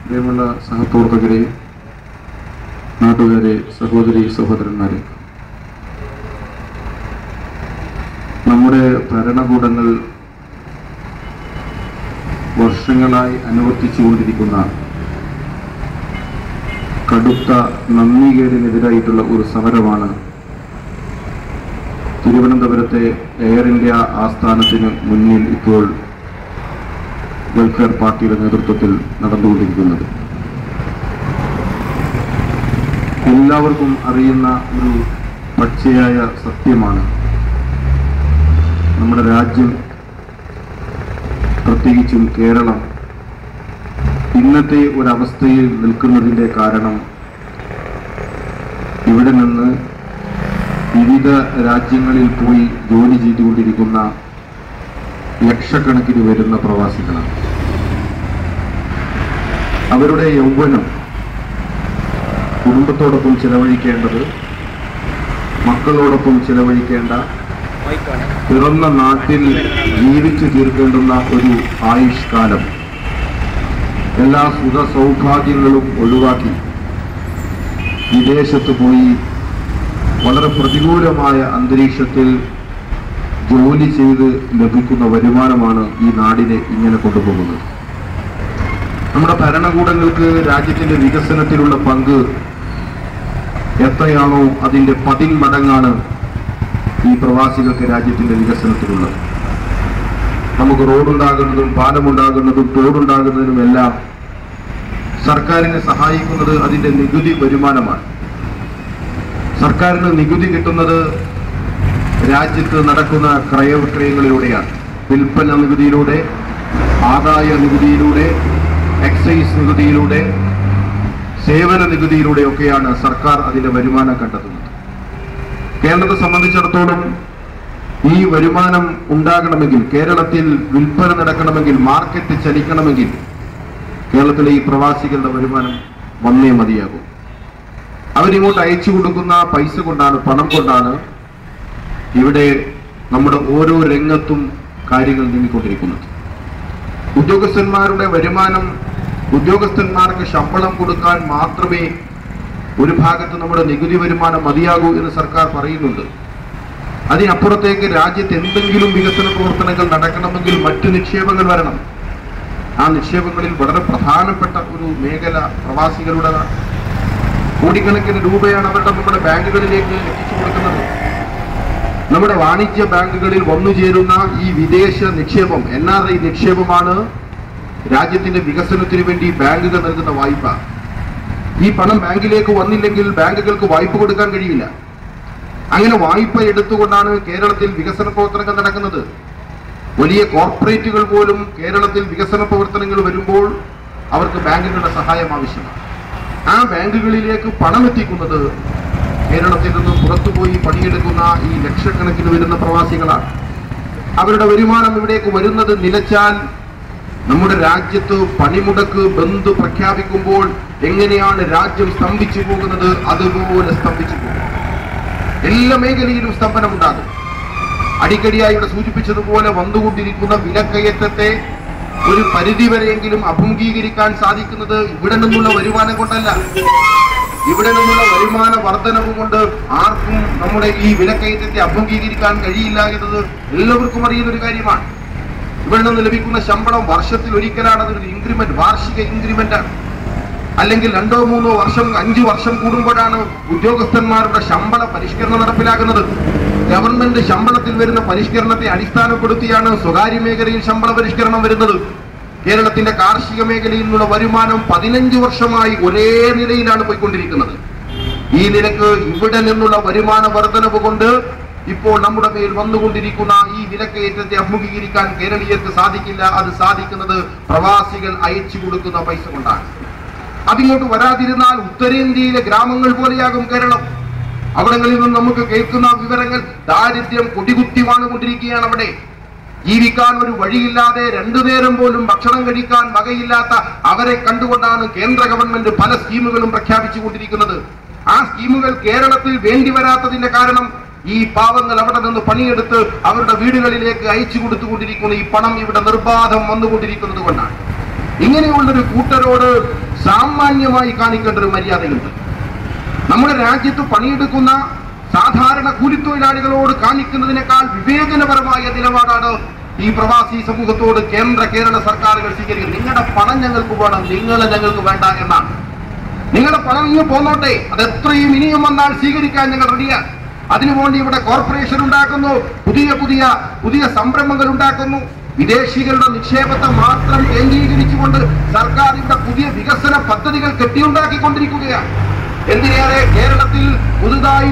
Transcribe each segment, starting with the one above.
പ്രിയമുള്ള സഹപ്രവർത്തകരെ, നാട്ടുകാരെ, സഹോദരി സഹോദരന്മാരെ, നമ്മുടെ ഭരണകൂടങ്ങൾ വർഷങ്ങളായി അനുവർത്തിച്ചുകൊണ്ടിരിക്കുന്ന കടുത്ത നന്ദികേടിനെതിരായിട്ടുള്ള ഒരു സമരമാണ് തിരുവനന്തപുരത്തെ എയർ ഇന്ത്യ ആസ്ഥാനത്തിന് മുന്നിൽ ഇപ്പോൾ വെൽഫെയർ പാർട്ടിയുടെ നേതൃത്വത്തിൽ നടന്നുകൊണ്ടിരിക്കുന്നത്. എല്ലാവർക്കും അറിയുന്ന ഒരു പച്ചയായ സത്യമാണ്, നമ്മുടെ രാജ്യം, പ്രത്യേകിച്ചും കേരളം, ഇന്നത്തെ ഒരവസ്ഥയിൽ നിൽക്കുന്നതിൻ്റെ കാരണം ഇവിടെ നിന്ന് വിവിധ രാജ്യങ്ങളിൽ പോയി ജോലി ചെയ്തുകൊണ്ടിരിക്കുന്ന ലക്ഷക്കണക്കിന് വരുന്ന പ്രവാസികളാണ്. അവരുടെ യൗവനം കുടുംബത്തോടൊപ്പം ചിലവഴിക്കേണ്ടത്, മക്കളോടൊപ്പം ചിലവഴിക്കേണ്ട, പിറന്ന നാട്ടിൽ ജീവിച്ചു തീർക്കേണ്ടുന്ന ഒരു ആയുഷ്കാലം എല്ലാ സുഖ സൗഭാഗ്യങ്ങളും ഒഴിവാക്കി വിദേശത്ത് പോയി വളരെ പ്രതികൂലമായ അന്തരീക്ഷത്തിൽ ജോലി ചെയ്ത് ലഭിക്കുന്ന വരുമാനമാണ് ഈ നാടിനെ ഇങ്ങനെ കൊണ്ടുപോകുന്നത്. നമ്മുടെ ഭരണകൂടങ്ങൾക്ക് രാജ്യത്തിന്റെ വികസനത്തിലുള്ള പങ്ക് എത്രയാണോ അതിന്റെ 10 മടങ്ങാണ് ഈ പ്രവാസികൾക്ക് രാജ്യത്തിന്റെ വികസനത്തിലുള്ളത്. നമുക്ക് റോഡുണ്ടാകുന്നതും പാലമുണ്ടാകുന്നതും തോടുണ്ടാകുന്നതിനും എല്ലാം സർക്കാരിനെ സഹായിക്കുന്നത് അതിന്റെ നികുതി വരുമാനമാണ്. സർക്കാരിന് നികുതി കിട്ടുന്നത് രാജ്യത്ത് നടക്കുന്ന ക്രയവിക്രയങ്ങളിലൂടെയാണ്. വിൽപ്പന നികുതിയിലൂടെ, ആദായ നികുതിയിലൂടെ, എക്സൈസ് നികുതിയിലൂടെ, സേവന നികുതിയിലൂടെയൊക്കെയാണ് സർക്കാർ അതിന്റെ വരുമാനം കണ്ടെത്തുന്നത്. കേരളത്തെ സംബന്ധിച്ചിടത്തോളം ഈ വരുമാനം ഉണ്ടാകണമെങ്കിൽ, കേരളത്തിൽ വിൽപ്പന നടക്കണമെങ്കിൽ, മാർക്കറ്റ് ചലിക്കണമെങ്കിൽ കേരളത്തിലെ ഈ പ്രവാസികളുടെ വരുമാനം വന്നേ മതിയാകും. അവരിങ്ങോട്ട് അയച്ചു കൊടുക്കുന്ന പൈസ കൊണ്ടാണ്, പണം കൊണ്ടാണ് ഇവിടെ നമ്മുടെ ഓരോ രംഗത്തും കാര്യങ്ങൾ നീങ്ങിക്കൊണ്ടിരിക്കുന്നത്. ഉദ്യോഗസ്ഥന്മാരുടെ വരുമാനം, ഉദ്യോഗസ്ഥന്മാർക്ക് ശമ്പളം കൊടുക്കാൻ മാത്രമേ ഒരു ഭാഗത്ത് നമ്മുടെ നികുതി വരുമാനം മതിയാകൂ എന്ന് സർക്കാർ പറയുന്നുണ്ട്. അതിനപ്പുറത്തേക്ക് രാജ്യത്ത് എന്തെങ്കിലും വികസന പ്രവർത്തനങ്ങൾ നടക്കണമെങ്കിൽ മറ്റു നിക്ഷേപങ്ങൾ വരണം. ആ നിക്ഷേപങ്ങളിൽ വളരെ പ്രധാനപ്പെട്ട ഒരു മേഖല പ്രവാസികളുടെ കോടിക്കണക്കിന് രൂപയാണ് നമ്മുടെ ബാങ്കുകളിലേക്ക് എത്തിച്ചു കൊടുക്കുന്നത്. നമ്മുടെ വാണിജ്യ ബാങ്കുകളിൽ വന്നു ചേരുന്ന ഈ വിദേശ നിക്ഷേപം, NRI നിക്ഷേപമാണ് രാജ്യത്തിന്റെ വികസനത്തിന് വേണ്ടി ബാങ്കുകൾ നൽകുന്ന വായ്പ. ഈ പണം ബാങ്കിലേക്ക് വന്നില്ലെങ്കിൽ ബാങ്കുകൾക്ക് വായ്പ കൊടുക്കാൻ കഴിയില്ല. അങ്ങനെ വായ്പ എടുത്തുകൊണ്ടാണ് കേരളത്തിൽ വികസന പ്രവർത്തനങ്ങൾ നടക്കുന്നത്. വലിയ കോർപ്പറേറ്റുകൾ പോലും കേരളത്തിൽ വികസന പ്രവർത്തനങ്ങൾ വരുമ്പോൾ അവർക്ക് ബാങ്കുകളുടെ സഹായം ആവശ്യമാണ്. ആ ബാങ്കുകളിലേക്ക് പണം എത്തിക്കുന്നത് കേരളത്തിൽ നിന്ന് പുറത്തുപോയി പണിയെടുക്കുന്ന ഈ ലക്ഷക്കണക്കിന് വരുന്ന പ്രവാസികളാണ്. അവരുടെ വരുമാനം ഇവിടേക്ക് വരുന്നത് നിലച്ചാൽ നമ്മുടെ രാജ്യത്ത് പണിമുടക്ക് ബന്ദ് പ്രഖ്യാപിക്കുമ്പോൾ എങ്ങനെയാണ് രാജ്യം സ്തംഭിച്ചു പോകുന്നത്, അതുപോലെ സ്തംഭിച്ചു പോകും. എല്ലാ മേഖലയിലും സ്തംഭനമുണ്ടാകും. അടിക്കടിയായി ഇവിടെ സൂചിപ്പിച്ചതുപോലെ വന്നുകൊണ്ടിരിക്കുന്ന വിലക്കയറ്റത്തെ ഒരു പരിധിവരെയെങ്കിലും അഭിമുഖീകരിക്കാൻ സാധിക്കുന്നത് ഇവിടെ നിന്നുള്ള വരുമാനം കൊണ്ടല്ല. ഇവിടെ നിന്നുള്ള വരുമാന വർധനവ് കൊണ്ട് ആർക്കും നമ്മുടെ ഈ വിലക്കയറ്റത്തെ അഭിമുഖീകരിക്കാൻ കഴിയില്ല എന്നത് എല്ലാവർക്കും അറിയുന്ന ഒരു കാര്യമാണ്. ഇവിടെ നിന്ന് ലഭിക്കുന്ന ശമ്പളം വർഷത്തിൽ ഒരിക്കലാണ് അതൊരു ഇൻക്രിമെന്റ്, വാർഷിക ഇൻക്രിമെന്റ് ആണ്. അല്ലെങ്കിൽ 2-3 വർഷം, 5 വർഷം കൂടുമ്പോഴാണ് ഉദ്യോഗസ്ഥന്മാരുടെ ശമ്പള പരിഷ്കരണം നടപ്പിലാക്കുന്നത്. ഗവൺമെന്റ് ശമ്പളത്തിൽ വരുന്ന പരിഷ്കരണത്തെ അടിസ്ഥാനപ്പെടുത്തിയാണ് സ്വകാര്യ മേഖലയിൽ ശമ്പള പരിഷ്കരണം വരുന്നത്. കേരളത്തിന്റെ കാർഷിക മേഖലയിൽ നിന്നുള്ള വരുമാനം 15 വർഷമായി ഒരേ നിലയിലാണ് പോയിക്കൊണ്ടിരിക്കുന്നത്. ഈ നിലക്ക് ഇവിടെ നിന്നുള്ള വരുമാന വർധനവ് കൊണ്ട് ഇപ്പോൾ നമ്മുടെ മേൽ വന്നുകൊണ്ടിരിക്കുന്ന ഈ വിലക്കയറ്റത്തെ അഭിമുഖീകരിക്കാൻ കേരളീയർക്ക് സാധിക്കില്ല. അത് സാധിക്കുന്നത് പ്രവാസികൾ അയച്ചു കൊടുക്കുന്ന പൈസ കൊണ്ടാണ്. അതിങ്ങോട്ട് വരാതിരുന്നാൽ ഉത്തരേന്ത്യയിലെ ഗ്രാമങ്ങൾ പോലെയാകും കേരളം. അവിടങ്ങളിൽ നിന്ന് നമുക്ക് കേൾക്കുന്ന വിവരങ്ങൾ ദാരിദ്ര്യം കൊടികുത്തി വാണുകൊണ്ടിരിക്കുകയാണ്. അവിടെ ജീവിക്കാൻ ഒരു വഴിയില്ലാതെ 2 നേരം പോലും ഭക്ഷണം കഴിക്കാൻ വകയില്ലാത്ത അവരെ കണ്ടുകൊണ്ടാണ് കേന്ദ്ര ഗവൺമെന്റ് പല സ്കീമുകളും പ്രഖ്യാപിച്ചുകൊണ്ടിരിക്കുന്നത്. ആ സ്കീമുകൾ കേരളത്തിൽ വേണ്ടി വരാത്തതിന്റെ കാരണം ഈ പാവങ്ങൾ അവിടെ നിന്ന് പണിയെടുത്ത് അവരുടെ വീടുകളിലേക്ക് അയച്ചു കൊടുത്തുകൊണ്ടിരിക്കുന്ന ഈ പണം ഇവിടെ നിർബാധം വന്നുകൊണ്ടിരിക്കുന്നത് കൊണ്ടാണ്. ഇങ്ങനെയുള്ളൊരു കൂട്ടരോട് സാമാന്യമായി കാണിക്കേണ്ട ഒരു മര്യാദയുണ്ട്. നമ്മുടെ രാജ്യത്ത് പണിയെടുക്കുന്ന സാധാരണ കൂലിത്തൊഴിലാളികളോട് കാണിക്കുന്നതിനേക്കാൾ വിവേചനപരമായ നിലപാടാണ് ഈ പ്രവാസി സമൂഹത്തോട് കേരള സർക്കാരുകൾ സ്വീകരിക്കുന്നത്. നിങ്ങളുടെ പണം ഞങ്ങൾക്ക് വേണം, നിങ്ങളെ ഞങ്ങൾക്ക് വേണ്ട എന്നാണ്. നിങ്ങളുടെ പണം ഇങ്ങ് പോന്നോട്ടെ, അത് എത്രയും ഇനിയും വന്നാൽ സ്വീകരിക്കാൻ ഞങ്ങൾ റെഡിയാണ്. അതിനുവേണ്ടി ഇവിടെ കോർപ്പറേഷൻ ഉണ്ടാക്കുന്നു, പുതിയ സംരംഭങ്ങൾ ഉണ്ടാക്കുന്നു. വിദേശികളുടെ നിക്ഷേപത്തെ മാത്രം കേന്ദ്രീകരിച്ചുകൊണ്ട് സർക്കാർ ഇവിടെ പുതിയ വികസന പദ്ധതികൾ കെട്ടിയുണ്ടാക്കിക്കൊണ്ടിരിക്കുകയാണ്. എന്തിനേറെ കേരളത്തിൽ പുതുതായി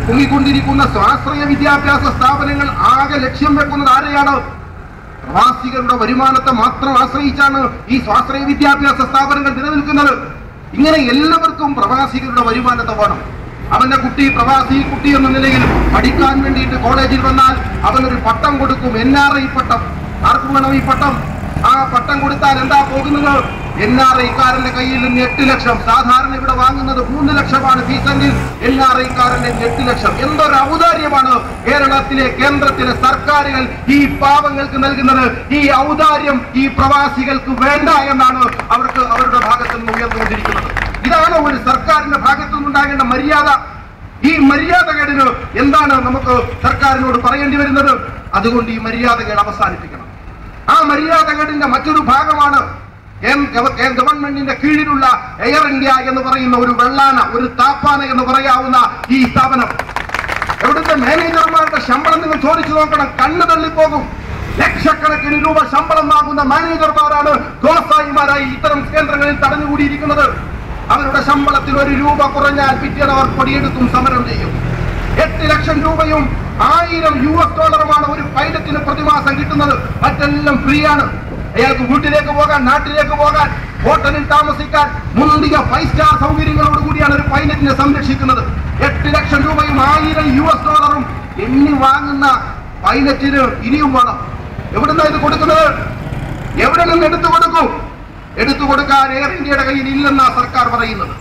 പൊങ്ങിക്കൊണ്ടിരിക്കുന്ന സ്വാശ്രയ വിദ്യാഭ്യാസ സ്ഥാപനങ്ങൾ ആകെ ലക്ഷ്യം വെക്കുന്നത് ആരെയാണ്? പ്രവാസികളുടെ വരുമാനത്തെ മാത്രം ആശ്രയിച്ചാണ് ഈ സ്വാശ്രയ വിദ്യാഭ്യാസ സ്ഥാപനങ്ങൾ നിലനിൽക്കുന്നത്. ഇങ്ങനെ എല്ലാവർക്കും പ്രവാസികളുടെ വരുമാനത്തെ വേണം. അവന്റെ കുട്ടി പ്രവാസി കുട്ടി എന്ന നിലയിൽ പഠിക്കാൻ വേണ്ടിയിട്ട് കോളേജിൽ വന്നാൽ അവനൊരു പട്ടം കൊടുക്കും, NRI പട്ടം. ആർക്കും വേണം ഈ പട്ടം? ആ പട്ടം കൊടുത്താൽ എന്താ പോകുന്നത്? NRI-കാരന്റെ കയ്യിൽ നിന്ന് 8 ലക്ഷം. സാധാരണ ഇവിടെ വാങ്ങുന്നത് 3 ലക്ഷമാണ് ഫീസെങ്കിൽ NRI-കാരന്റെ 8 ലക്ഷം. എന്തൊരു ഔദാര്യമാണ് കേന്ദ്രത്തിലെ സർക്കാരുകൾ ഈ പാവങ്ങൾക്ക് നൽകുന്നത്. ഈ ഔദാര്യം ഈ പ്രവാസികൾക്ക് വേണ്ട എന്നാണ് അവരുടെ ഭാഗത്ത് നിന്ന് ഉയർന്നുകൊണ്ടിരിക്കുന്നത്. ഇതാണ് ഒരു സർക്കാരിന്റെ ഭാഗത്തു നിന്നുണ്ടാകേണ്ട മര്യാദ. ഈ മര്യാദകേടിന് എന്താണ് നമുക്ക് സർക്കാരിനോട് പറയേണ്ടി വരുന്നത്? അതുകൊണ്ട് ഈ മര്യാദകേട് അവസാനിപ്പിക്കണം. ആ മര്യാദകേടിന്റെ മറ്റൊരു ഭാഗമാണ് ഗവൺമെന്റിന്റെ കീഴിലുള്ള എയർ ഇന്ത്യ എന്ന് പറയുന്ന ഒരു വെള്ളാന, ഒരു താപ്പാന എന്ന് പറയാവുന്ന ഈ സ്ഥാപനം. എവിടുത്തെ മാനേജർമാരുടെ ശമ്പളം നിങ്ങൾ ചോദിച്ചു നോക്കണം, കണ്ണു തള്ളിപ്പോകും. ലക്ഷക്കണക്കിന് രൂപ ശമ്പളം വാങ്ങുന്ന മാനേജർമാരാണ് ഗോസായിമാരായി ഇത്തരം കേന്ദ്രങ്ങളിൽ തടഞ്ഞുകൂടിയിരിക്കുന്നത്. അവരുടെ ശമ്പളത്തിൽ 1 രൂപ കുറഞ്ഞാൽ പിറ്റേന്ന് അവർ കൊടിയെടുത്തും സമരം ചെയ്യും. 8 ലക്ഷം രൂപയും $1000 ഒരു പൈലറ്റിന് പ്രതിമാസം കിട്ടുന്നത്. മറ്റെല്ലാം ഫ്രീ ആണ്. അയാൾക്ക് വീട്ടിലേക്ക് പോകാൻ, നാട്ടിലേക്ക് പോകാൻ, ഹോട്ടലിൽ താമസിക്കാൻ മുന്തിയ 5 സ്റ്റാർ സൗകര്യങ്ങളോട് കൂടിയാണ് ഒരു പൈലറ്റിനെ സംരക്ഷിക്കുന്നത്. 8 ലക്ഷം രൂപയും $1000 എണ്ണി വാങ്ങുന്ന പൈലറ്റിന് ഇനിയും വേണം. എവിടുന്ന ഇത് കൊടുക്കുന്നത്? എവിടെ നിന്ന് എടുത്തു കൊടുക്കും? എടുത്തു കൊടുക്കാൻ എയർ ഇന്ത്യയുടെ കയ്യിൽ ഇല്ലെന്നാണ് സർക്കാർ പറയുന്നത്.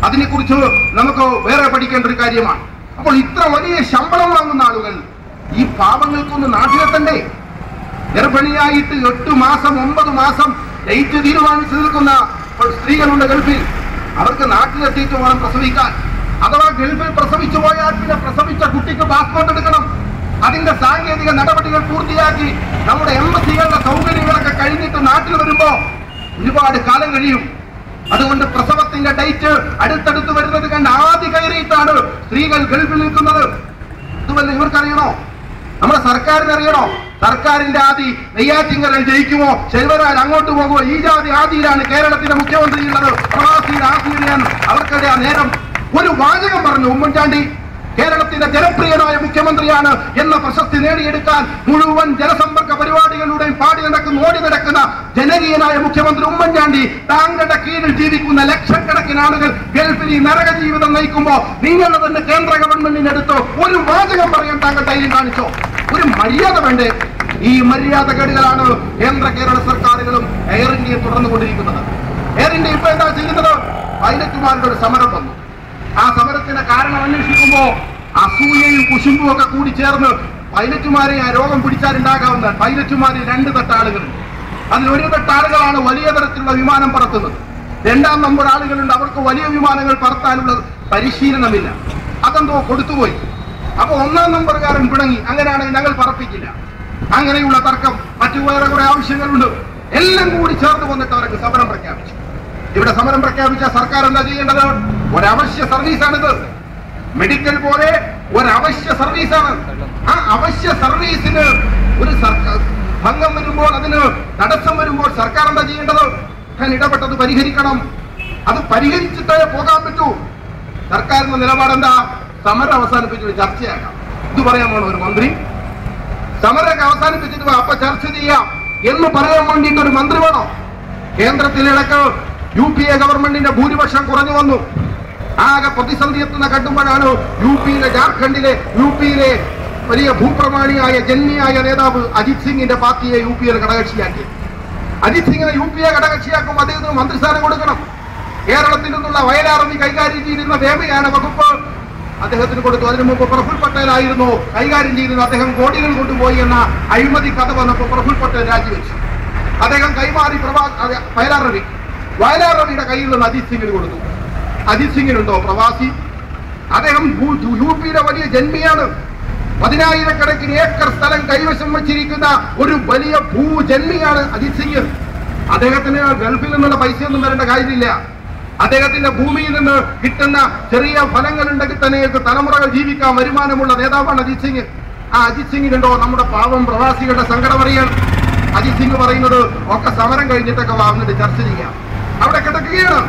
അതിനെക്കുറിച്ച് നമുക്ക് വേറെ പഠിക്കേണ്ട ഒരു കാര്യമാണ്. അപ്പോൾ ഇത്ര വലിയ ശമ്പളം വാങ്ങുന്ന ആളുകൾ ഈ പാവങ്ങൾക്കൊന്ന് നാട്ടിലെത്തണ്ടേ? ഗർഭിണിയായിട്ട് 8 മാസം 9 മാസം ഡേറ്റ് തീരുമാനിച്ചു നിൽക്കുന്ന സ്ത്രീകളുണ്ട് ഗൾഫിൽ. അവർക്ക് നാട്ടിലെത്തിയിട്ട് വേണം പ്രസവിക്കാൻ. അഥവാ ഗൾഫിൽ പ്രസവിച്ചു പോയാൽ പിന്നെ പ്രസവിച്ച കുട്ടിക്ക് പാസ്പോർട്ട് എടുക്കണം. അതിന്റെ സാങ്കേതിക നടപടികൾ പൂർത്തിയാക്കി നമ്മുടെ എംബസികളുടെ സൗകര്യങ്ങളൊക്കെ കഴിഞ്ഞിട്ട് നാട്ടിൽ വരുമ്പോ ഒരുപാട് കാലം കഴിയും. അതുകൊണ്ട് പ്രസവത്തിന്റെ ഡേറ്റ് അടുത്തടുത്ത് വരുന്നത് കണ്ട് ആദ്യ കയറിയിട്ടാണ് സ്ത്രീകൾ ഗൾഫിൽ നിൽക്കുന്നത്. ഇതുവല്ല ഇവർക്കറിയണോ? നമ്മുടെ സർക്കാരിനറിയണോ? സർക്കാരിന്റെ ആദി നെയ്യാറ്റിങ്കരൽ ജയിക്കുമോ, ശെൽവരാജ് അങ്ങോട്ട് പോകുമോ? ഈ ജാതി ആദിയിലാണ് കേരളത്തിന്റെ മുഖ്യമന്ത്രി ഉള്ളത്. പ്രവാസിയുടെ ആദിയാണ് അവർക്കറിയാ നേരം. ഒരു വാചകം പറഞ്ഞു ഉമ്മൻചാണ്ടി കേരളത്തിന്റെ ജനപ്രിയനായ മുഖ്യമന്ത്രിയാണ് എന്ന പ്രശസ്തി നേടിയെടുക്കാൻ മുഴുവൻ ജനസമ്പർക്ക പരിപാടികളുടെയും ഓടി നടക്കുന്ന ജനകീയനായ മുഖ്യമന്ത്രി ഉമ്മൻചാണ്ടി താങ്കളുടെ കീഴിൽ ജീവിക്കുന്ന ലക്ഷക്കണക്കിന് ആളുകൾ ഗൾഫിൽ ഈ നരക ജീവിതം നയിക്കുമ്പോ നിങ്ങളുടെ തന്നെ കേന്ദ്ര ഗവൺമെന്റിനടുത്ത് ഒരു വാചകം പറയാൻ താങ്കൾ ധൈര്യം കാണിച്ചോ? ഒരു മര്യാദ വേണ്ടേ? ഈ മര്യാദകേടുകളാണ് കേരള സർക്കാരുകളും എയർ ഇന്ത്യയെ തുടർന്നുകൊണ്ടിരിക്കുന്നത്. എയർ ഇന്ത്യ ഇപ്പൊ എന്താ ചെയ്യുന്നത്? പൈലറ്റുമാരുടെ ഒരു സമരം വന്നു. ആ സമരത്തിന്റെ കാരണം അന്വേഷിക്കുമ്പോ അസൂയയും കുശുമ്പും ഒക്കെ കൂടി ചേർന്ന് പൈലറ്റുമാരെ ആ രോഗം പിടിച്ചാലുണ്ടാകാവുന്ന പൈലറ്റുമാരിൽ 2 തട്ട് ആളുകളുണ്ട്. അതിൽ 1 തട്ട് ആളുകളാണ് വലിയ തരത്തിലുള്ള വിമാനം പറത്തുന്നത്. 2ാം നമ്പർ ആളുകളുണ്ട്, അവർക്ക് വലിയ വിമാനങ്ങൾ പറത്താനുള്ള പരിശീലനമില്ല. അതെന്തോ കൊടുത്തുപോയി. അപ്പൊ 1ാം നമ്പറുകാരൻ പിണങ്ങി, അങ്ങനെയാണെങ്കിൽ ഞങ്ങൾ പറപ്പിക്കില്ല. അങ്ങനെയുള്ള തർക്കം, മറ്റു വേറെ കുറെ ആവശ്യങ്ങളുണ്ട്. എല്ലാം കൂടി ചേർന്ന് വന്നിട്ട് അവർക്ക് സമരം പ്രഖ്യാപിച്ചു. ഇവിടെ സമരം പ്രഖ്യാപിച്ച സർക്കാർ എന്താ ചെയ്യേണ്ടത്? ഒരവശ്യ സർവീസാണിത്. മെഡിക്കൽ പോലെ ഒരവശ്യ സർവീസാണ്. ആ അവശ്യ സർവീസിന് ഒരു ഭംഗം വരുമ്പോൾ, അതിന് തടസ്സം വരുമ്പോൾ സർക്കാർ എന്താ ചെയ്യേണ്ടത്? ഇടപെട്ടത് പരിഹരിക്കണം. അത് പരിഹരിച്ചിട്ടേ പോകാൻ പറ്റൂ. സർക്കാരിന്റെ നിലപാടെന്താ? സമരം അവസാനിപ്പിച്ചിട്ട് ചർച്ചയാക്കാം. ഇത് പറയാൻ വേണം ഒരു മന്ത്രി. സമരമൊക്കെ അവസാനിപ്പിച്ചിട്ട് അപ്പൊ ചർച്ച ചെയ്യാം എന്ന് പറയാൻ വേണ്ടിയിട്ട് ഒരു മന്ത്രി വേണോ? കേന്ദ്രത്തിലിടക്ക് UPA ഗവൺമെന്റിന്റെ ഭൂരിപക്ഷം കുറഞ്ഞു വന്നു. ആകെ പ്രതിസന്ധി എത്തുന്ന ഘട്ടുമ്പോഴാണ് ജാർഖണ്ഡിലെ UPയിലെ വലിയ ഭൂപ്രമാണിയായ ജന്മിയായ നേതാവ് അജിത് സിംഗിന്റെ പാർട്ടിയെ UPയിൽ ഘടകകക്ഷിയാക്കി. അജിത് സിംഗിനെ UPയെ ഘടകകക്ഷിയാക്കുമ്പോൾ അദ്ദേഹത്തിന് മന്ത്രിസ്ഥാനം കൊടുക്കണം. കേരളത്തിൽ നിന്നുള്ള വയലാർമി കൈകാര്യം ചെയ്തിരുന്ന വ്യോമയാന വകുപ്പ് അദ്ദേഹത്തിന് കൊടുത്തു. അതിനു മുമ്പ് പ്രഫുൽ പട്ടേൽ ആയിരുന്നു കൈകാര്യം ചെയ്തിരുന്നത്. അദ്ദേഹം കോടികൾ കൊണ്ടുപോയി എന്ന അഴിമതി കഥ വന്നപ്പോൾ പ്രഫുൽ പട്ടേൽ രാജിവെച്ചു. അദ്ദേഹം കൈമാറി വയലാർ രവി. വയലാർ രവിയുടെ കയ്യിൽ നിന്ന് അജിത് സിംഗിന് കൊടുത്തു. അജിത് സിംഗിനുണ്ടോ പ്രവാസി? അദ്ദേഹം UP-യുടെ വലിയ ജന്മിയാണ്. 10,000-കണക്കിന് ഏക്കർ സ്ഥലം കൈവശം വച്ചിരിക്കുന്ന ഒരു വലിയ ഭൂജന്മിയാണ് അജിത് സിംഗ്. അദ്ദേഹത്തിന് ഗൾഫിൽ നിന്നുള്ള പൈസയൊന്നും വരേണ്ട കാര്യമില്ല. അദ്ദേഹത്തിന്റെ ഭൂമിയിൽ നിന്ന് കിട്ടുന്ന ചെറിയ ഫലങ്ങൾ ഉണ്ടെങ്കിൽ തന്നെ തലമുറകൾ ജീവിക്കാൻ വരുമാനമുള്ള നേതാവാണ് അജിത് സിംഗ്. ആ അജിത് സിംഗിനുണ്ടോ നമ്മുടെ പാവം പ്രവാസികളുടെ സങ്കടം അറിയാൻ? അജിത് സിംഗ് പറയുന്നത് ഒക്കെ സമരം കഴിഞ്ഞിട്ടൊക്കെ വന്നിട്ട് ചർച്ച ചെയ്യാം. അവിടെ കിടക്കുകയാണ്.